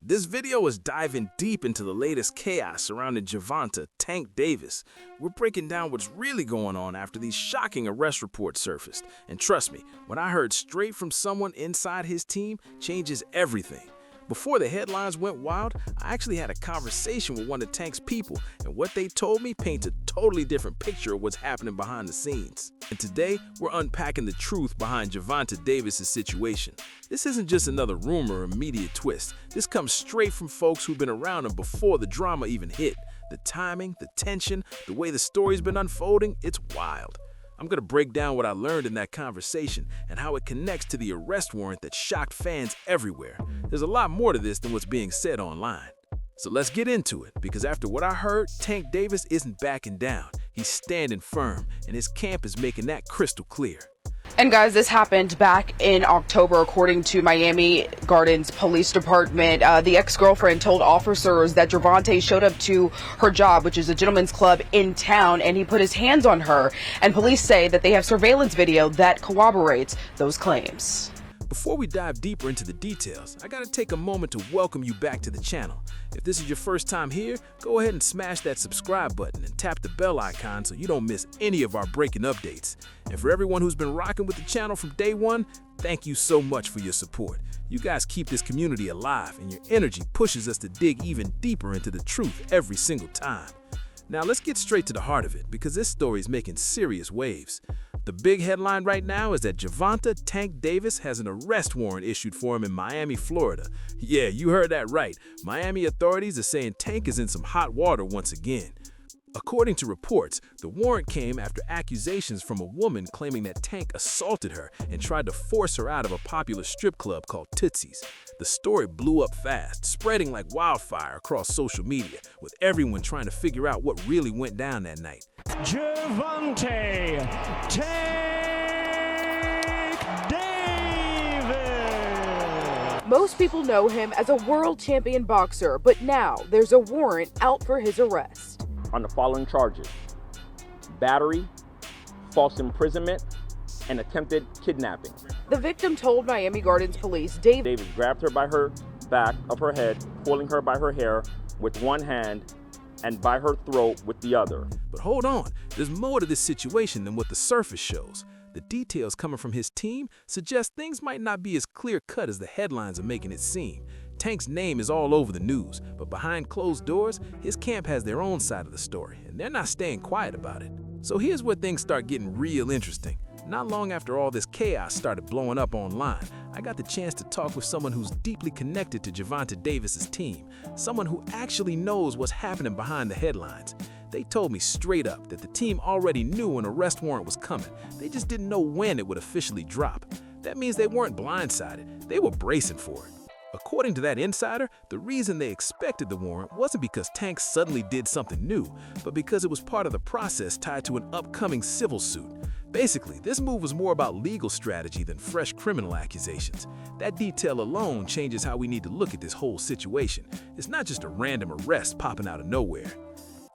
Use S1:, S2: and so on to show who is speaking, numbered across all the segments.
S1: This video is diving deep into the latest chaos surrounding Gervonta "Tank" Davis. We're breaking down what's really going on after these shocking arrest reports surfaced. And trust me, what I heard straight from someone inside his team changes everything. Before the headlines went wild, I actually had a conversation with one of Tank's people, and what they told me paints a totally different picture of what's happening behind the scenes. And today, we're unpacking the truth behind Gervonta Davis' situation. This isn't just another rumor or media twist. This comes straight from folks who've been around him before the drama even hit. The timing, the tension, the way the story's been unfolding, it's wild. I'm going to break down what I learned in that conversation and how it connects to the arrest warrant that shocked fans everywhere. There's a lot more to this than what's being said online. So let's get into it, because after what I heard, Tank Davis isn't backing down. He's standing firm, and his camp is making that crystal clear.
S2: And guys, this happened back in October, according to Miami Gardens Police Department. The ex-girlfriend told officers that Gervonta showed up to her job, which is a gentleman's club in town, and he put his hands on her. And police say that they have surveillance video that corroborates those claims.
S1: Before we dive deeper into the details, I gotta take a moment to welcome you back to the channel. If this is your first time here, go ahead and smash that subscribe button and tap the bell icon so you don't miss any of our breaking updates. And for everyone who's been rocking with the channel from day one, thank you so much for your support. You guys keep this community alive, and your energy pushes us to dig even deeper into the truth every single time. Now let's get straight to the heart of it, because this story is making serious waves. The big headline right now is that Gervonta "Tank" Davis has an arrest warrant issued for him in Miami, Florida. Yeah, you heard that right. Miami authorities are saying Tank is in some hot water once again. According to reports, the warrant came after accusations from a woman claiming that Tank assaulted her and tried to force her out of a popular strip club called Tootsie's. The story blew up fast, spreading like wildfire across social media, with everyone trying to figure out what really went down that night.
S3: Gervonta "Tank" Davis.
S2: Most people know him as a world champion boxer, but now there's a warrant out for his arrest.
S4: On the following charges: battery, false imprisonment, and attempted kidnapping.
S2: The victim told Miami Gardens police Davis
S4: grabbed her by her back of her head, pulling her by her hair with one hand and by her throat with the other.
S1: But hold on, there's more to this situation than what the surface shows. The details coming from his team suggest things might not be as clear-cut as the headlines are making it seem. Tank's name is all over the news, but behind closed doors, his camp has their own side of the story, and they're not staying quiet about it. So here's where things start getting real interesting. Not long after all this chaos started blowing up online, I got the chance to talk with someone who's deeply connected to Gervonta Davis' team, someone who actually knows what's happening behind the headlines. They told me straight up that the team already knew an arrest warrant was coming. They just didn't know when it would officially drop. That means they weren't blindsided, they were bracing for it. According to that insider, the reason they expected the warrant wasn't because Tank suddenly did something new, but because it was part of the process tied to an upcoming civil suit. Basically, this move was more about legal strategy than fresh criminal accusations. That detail alone changes how we need to look at this whole situation. It's not just a random arrest popping out of nowhere.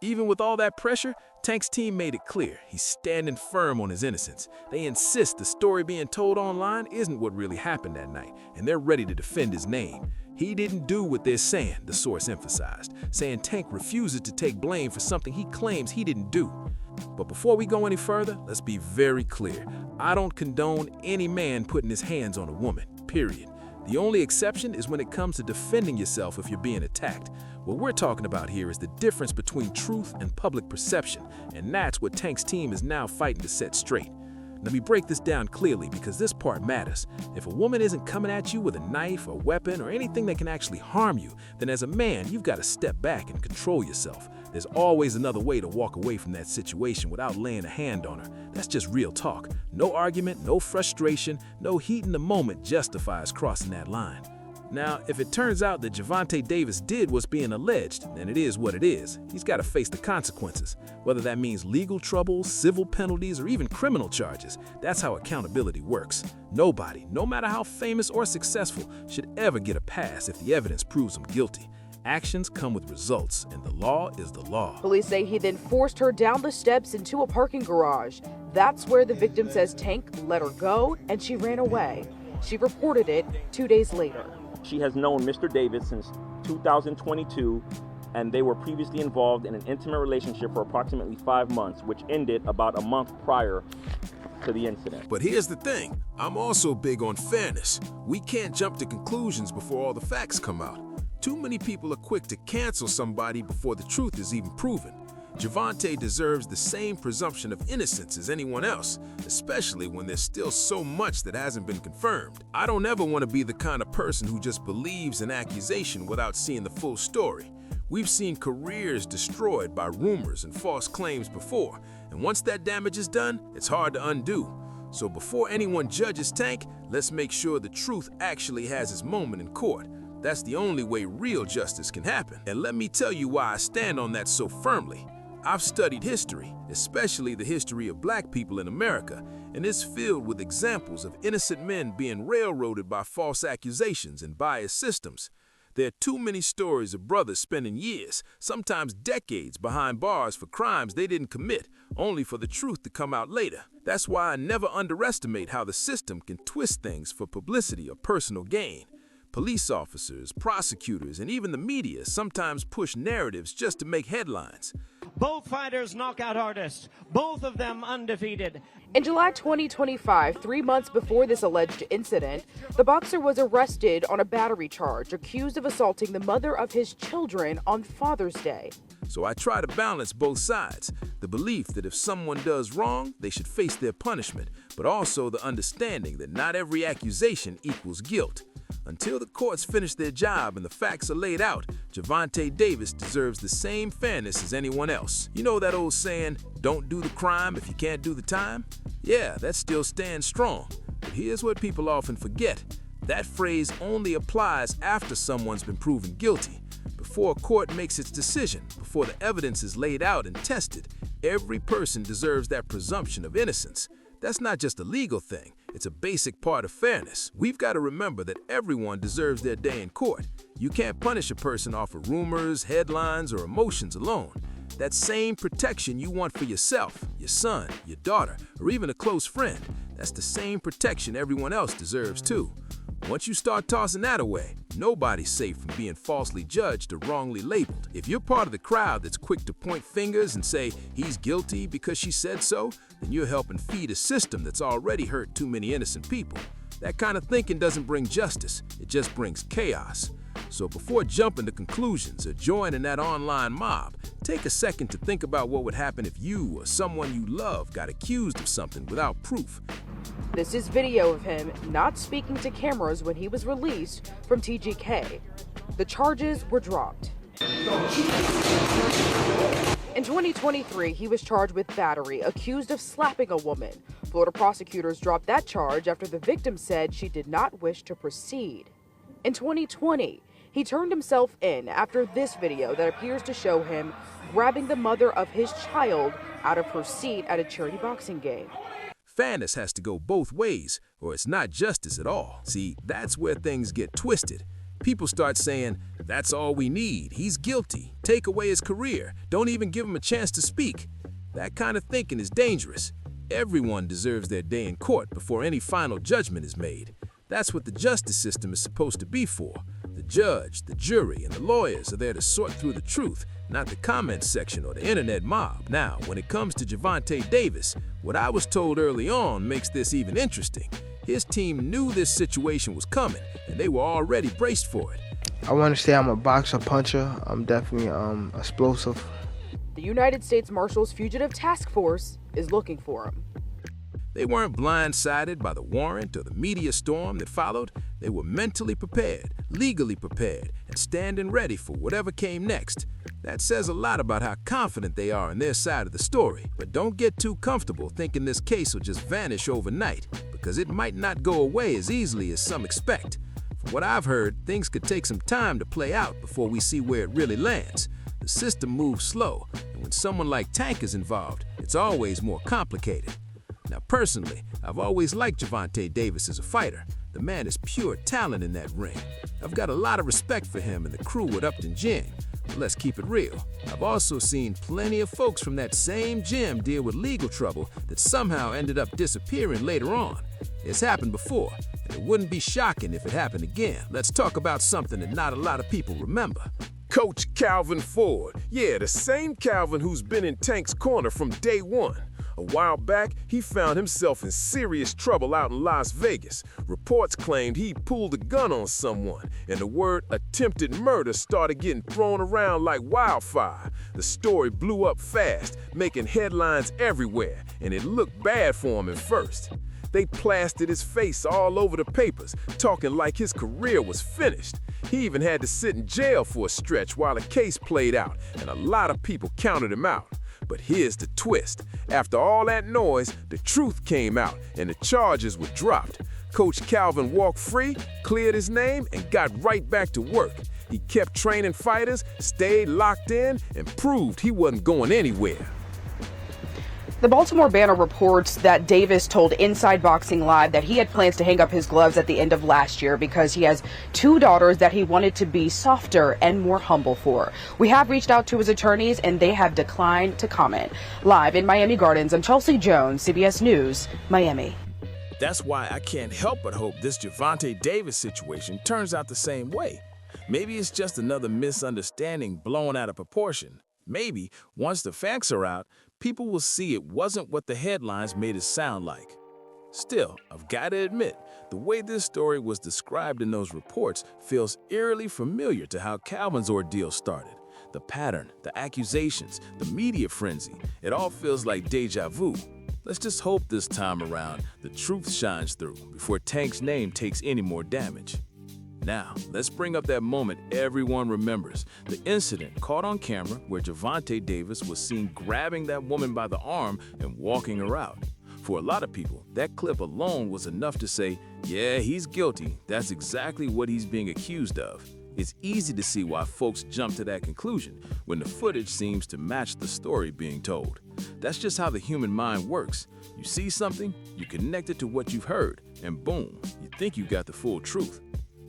S1: Even with all that pressure, Tank's team made it clear he's standing firm on his innocence. They insist the story being told online isn't what really happened that night, and they're ready to defend his name. He didn't do what they're saying, the source emphasized, saying Tank refuses to take blame for something he claims he didn't do. But before we go any further, let's be very clear. I don't condone any man putting his hands on a woman, period. The only exception is when it comes to defending yourself if you're being attacked. What we're talking about here is the difference between truth and public perception, and that's what Tank's team is now fighting to set straight. Let me break this down clearly, because this part matters. If a woman isn't coming at you with a knife, a weapon, or anything that can actually harm you, then as a man, you've got to step back and control yourself. There's always another way to walk away from that situation without laying a hand on her. That's just real talk. No argument, no frustration, no heat in the moment justifies crossing that line. Now, if it turns out that Gervonta Davis did what's being alleged, then it is what it is. He's got to face the consequences, whether that means legal trouble, civil penalties, or even criminal charges. That's how accountability works. Nobody, no matter how famous or successful, should ever get a pass if the evidence proves him guilty. Actions come with results, and the law is the law.
S2: Police say he then forced her down the steps into a parking garage. That's where the victim says Tank let her go, and she ran away. She reported it 2 days later.
S4: She has known Mr. Davis since 2022, and they were previously involved in an intimate relationship for approximately 5 months, which ended about a month prior to the incident.
S1: But here's the thing, I'm also big on fairness. We can't jump to conclusions before all the facts come out. Too many people are quick to cancel somebody before the truth is even proven. Gervonta deserves the same presumption of innocence as anyone else, especially when there's still so much that hasn't been confirmed. I don't ever want to be the kind of person who just believes an accusation without seeing the full story. We've seen careers destroyed by rumors and false claims before, and once that damage is done, it's hard to undo. So before anyone judges Tank, let's make sure the truth actually has its moment in court. That's the only way real justice can happen. And let me tell you why I stand on that so firmly. I've studied history, especially the history of black people in America, and it's filled with examples of innocent men being railroaded by false accusations and biased systems. There are too many stories of brothers spending years, sometimes decades, behind bars for crimes they didn't commit, only for the truth to come out later. That's why I never underestimate how the system can twist things for publicity or personal gain. Police officers, prosecutors, and even the media sometimes push narratives just to make headlines.
S3: Both fighters knockout artists, both of them undefeated.
S2: In July 2025, 3 months before this alleged incident, the boxer was arrested on a battery charge, accused of assaulting the mother of his children on Father's Day.
S1: So I try to balance both sides, the belief that if someone does wrong, they should face their punishment, but also the understanding that not every accusation equals guilt. Until the courts finish their job and the facts are laid out, Gervonta Davis deserves the same fairness as anyone else. You know that old saying, don't do the crime if you can't do the time? Yeah, that still stands strong. But here's what people often forget. That phrase only applies after someone's been proven guilty. Before a court makes its decision, before the evidence is laid out and tested, every person deserves that presumption of innocence. That's not just a legal thing, it's a basic part of fairness. We've got to remember that everyone deserves their day in court. You can't punish a person off of rumors, headlines, or emotions alone. That same protection you want for yourself, your son, your daughter, or even a close friend, that's the same protection everyone else deserves too. Once you start tossing that away, nobody's safe from being falsely judged or wrongly labeled. If you're part of the crowd that's quick to point fingers and say, he's guilty because she said so, then you're helping feed a system that's already hurt too many innocent people. That kind of thinking doesn't bring justice, it just brings chaos. So before jumping to conclusions or joining that online mob, take a second to think about what would happen if you or someone you love got accused of something without proof.
S2: This is video of him not speaking to cameras when he was released from TGK. The charges were dropped. In 2023, he was charged with battery, accused of slapping a woman. Florida prosecutors dropped that charge after the victim said she did not wish to proceed. In 2020, he turned himself in after this video that appears to show him grabbing the mother of his child out of her seat at a charity boxing game.
S1: Fairness has to go both ways, or it's not justice at all. See, that's where things get twisted. People start saying, that's all we need, he's guilty, take away his career, don't even give him a chance to speak. That kind of thinking is dangerous. Everyone deserves their day in court before any final judgment is made. That's what the justice system is supposed to be for. The judge, the jury, and the lawyers are there to sort through the truth, not the comments section or the internet mob. Now, when it comes to Gervonta Davis, what I was told early on makes this even interesting. His team knew this situation was coming, and they were already braced for it.
S5: I want to say I'm a boxer, puncher. I'm definitely explosive.
S2: The United States Marshals Fugitive Task Force is looking for him.
S1: They weren't blindsided by the warrant or the media storm that followed. They were mentally prepared, legally prepared, and standing ready for whatever came next. That says a lot about how confident they are in their side of the story. But don't get too comfortable thinking this case will just vanish overnight, because it might not go away as easily as some expect. From what I've heard, things could take some time to play out before we see where it really lands. The system moves slow, and when someone like Tank is involved, it's always more complicated. Now personally, I've always liked Gervonta Davis as a fighter. The man is pure talent in that ring. I've got a lot of respect for him and the crew at Upton Gym. But let's keep it real. I've also seen plenty of folks from that same gym deal with legal trouble that somehow ended up disappearing later on. It's happened before, It wouldn't be shocking if it happened again. Let's talk about something that not a lot of people remember.
S6: Coach Calvin Ford. Yeah, the same Calvin who's been in Tank's corner from day one. A while back, he found himself in serious trouble out in Las Vegas. Reports claimed he pulled a gun on someone, and the word attempted murder started getting thrown around like wildfire. The story blew up fast, making headlines everywhere, and it looked bad for him at first. They plastered his face all over the papers, talking like his career was finished. He even had to sit in jail for a stretch while the case played out, and a lot of people counted him out. But here's the twist. After all that noise, the truth came out, and the charges were dropped. Coach Calvin walked free, cleared his name, and got right back to work. He kept training fighters, stayed locked in, and proved he wasn't going anywhere.
S2: The Baltimore Banner reports that Davis told Inside Boxing Live that he had plans to hang up his gloves at the end of last year because he has 2 daughters that he wanted to be softer and more humble for. We have reached out to his attorneys and they have declined to comment. Live in Miami Gardens, I'm Chelsea Jones, CBS News, Miami.
S1: That's why I can't help but hope this Gervonta Davis situation turns out the same way. Maybe it's just another misunderstanding blown out of proportion. Maybe, once the facts are out, people will see it wasn't what the headlines made it sound like. Still, I've got to admit, the way this story was described in those reports feels eerily familiar to how Calvin's ordeal started. The pattern, the accusations, the media frenzy, it all feels like deja vu. Let's just hope this time around the truth shines through before Tank's name takes any more damage. Now, let's bring up that moment everyone remembers, the incident caught on camera where Gervonta Davis was seen grabbing that woman by the arm and walking her out. For a lot of people, that clip alone was enough to say, yeah, he's guilty. That's exactly what he's being accused of. It's easy to see why folks jump to that conclusion when the footage seems to match the story being told. That's just how the human mind works. You see something, you connect it to what you've heard, and boom, you think you got the full truth.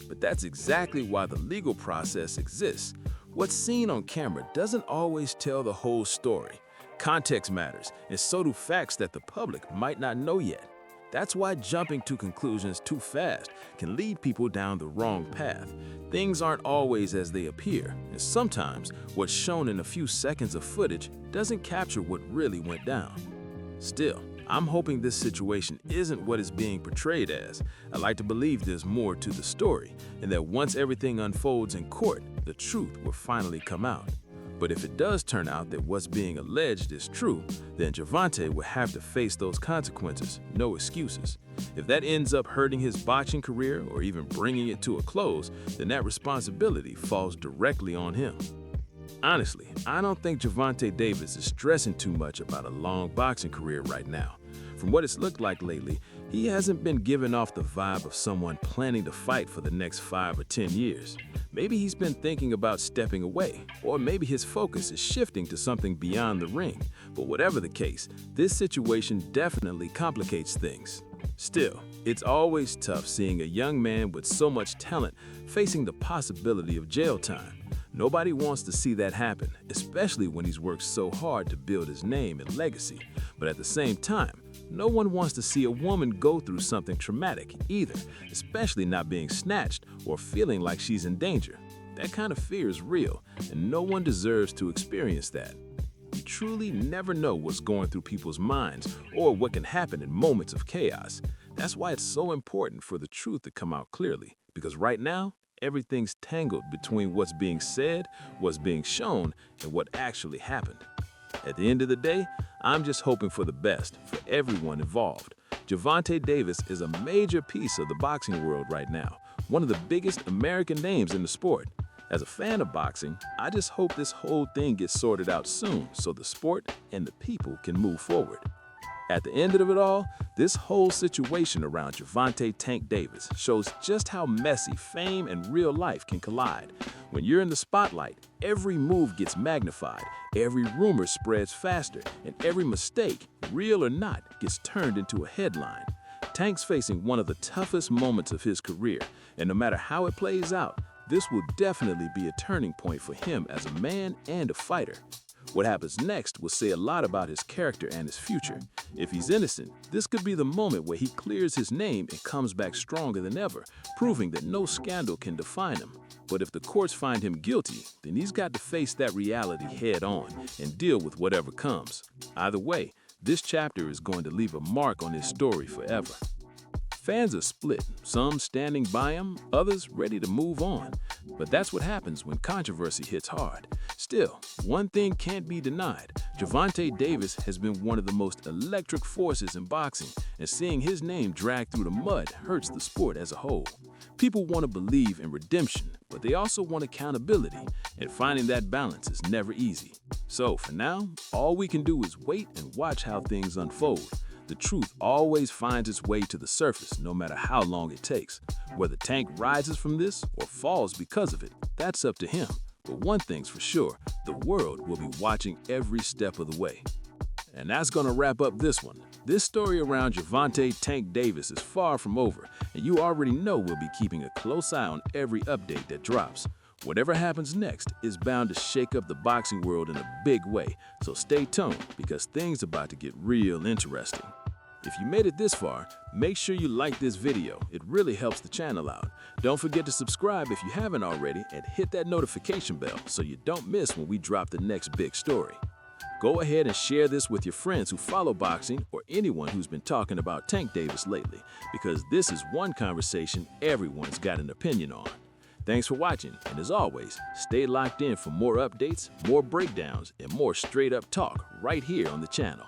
S1: But that's exactly why the legal process exists. What's seen on camera doesn't always tell the whole story. Context matters, and so do facts that the public might not know yet. That's why jumping to conclusions too fast can lead people down the wrong path. Things aren't always as they appear, and sometimes what's shown in a few seconds of footage doesn't capture what really went down. Still, I'm hoping this situation isn't what it's being portrayed as. I like to believe there's more to the story, and that once everything unfolds in court, the truth will finally come out. But if it does turn out that what's being alleged is true, then Gervonta will have to face those consequences, no excuses. If that ends up hurting his boxing career or even bringing it to a close, then that responsibility falls directly on him. Honestly, I don't think Gervonta Davis is stressing too much about a long boxing career right now. From what it's looked like lately, he hasn't been giving off the vibe of someone planning to fight for the next 5 or 10 years. Maybe he's been thinking about stepping away, or maybe his focus is shifting to something beyond the ring. But whatever the case, this situation definitely complicates things. Still, it's always tough seeing a young man with so much talent facing the possibility of jail time. Nobody wants to see that happen, especially when he's worked so hard to build his name and legacy. But at the same time, no one wants to see a woman go through something traumatic either, especially not being snatched or feeling like she's in danger. That kind of fear is real, and no one deserves to experience that. You truly never know what's going through people's minds or what can happen in moments of chaos. That's why it's so important for the truth to come out clearly, because right now, everything's tangled between what's being said, what's being shown, and what actually happened. At the end of the day, I'm just hoping for the best for everyone involved. Gervonta Davis is a major piece of the boxing world right now, one of the biggest American names in the sport. As a fan of boxing, I just hope this whole thing gets sorted out soon so the sport and the people can move forward. At the end of it all, this whole situation around Gervonta "Tank" Davis shows just how messy fame and real life can collide. When you're in the spotlight, every move gets magnified, every rumor spreads faster, and every mistake, real or not, gets turned into a headline. Tank's facing one of the toughest moments of his career, and no matter how it plays out, this will definitely be a turning point for him as a man and a fighter. What happens next will say a lot about his character and his future. If he's innocent, this could be the moment where he clears his name and comes back stronger than ever, proving that no scandal can define him. But if the courts find him guilty, then he's got to face that reality head on and deal with whatever comes. Either way, this chapter is going to leave a mark on his story forever. Fans are split, some standing by him, others ready to move on. But that's what happens when controversy hits hard. Still, one thing can't be denied. Gervonta Davis has been one of the most electric forces in boxing, and seeing his name dragged through the mud hurts the sport as a whole. People want to believe in redemption, but they also want accountability, and finding that balance is never easy. So for now, all we can do is wait and watch how things unfold. The truth always finds its way to the surface, no matter how long it takes. Whether Tank rises from this or falls because of it, that's up to him. But one thing's for sure, the world will be watching every step of the way. And that's gonna wrap up this one. This story around Gervonta "Tank" Davis is far from over, and you already know we'll be keeping a close eye on every update that drops. Whatever happens next is bound to shake up the boxing world in a big way, so stay tuned because things are about to get real interesting. If you made it this far, make sure you like this video. It really helps the channel out. Don't forget to subscribe if you haven't already and hit that notification bell so you don't miss when we drop the next big story. Go ahead and share this with your friends who follow boxing or anyone who's been talking about Tank Davis lately, because this is one conversation everyone's got an opinion on. Thanks for watching, and as always, stay locked in for more updates, more breakdowns, and more straight-up talk right here on the channel.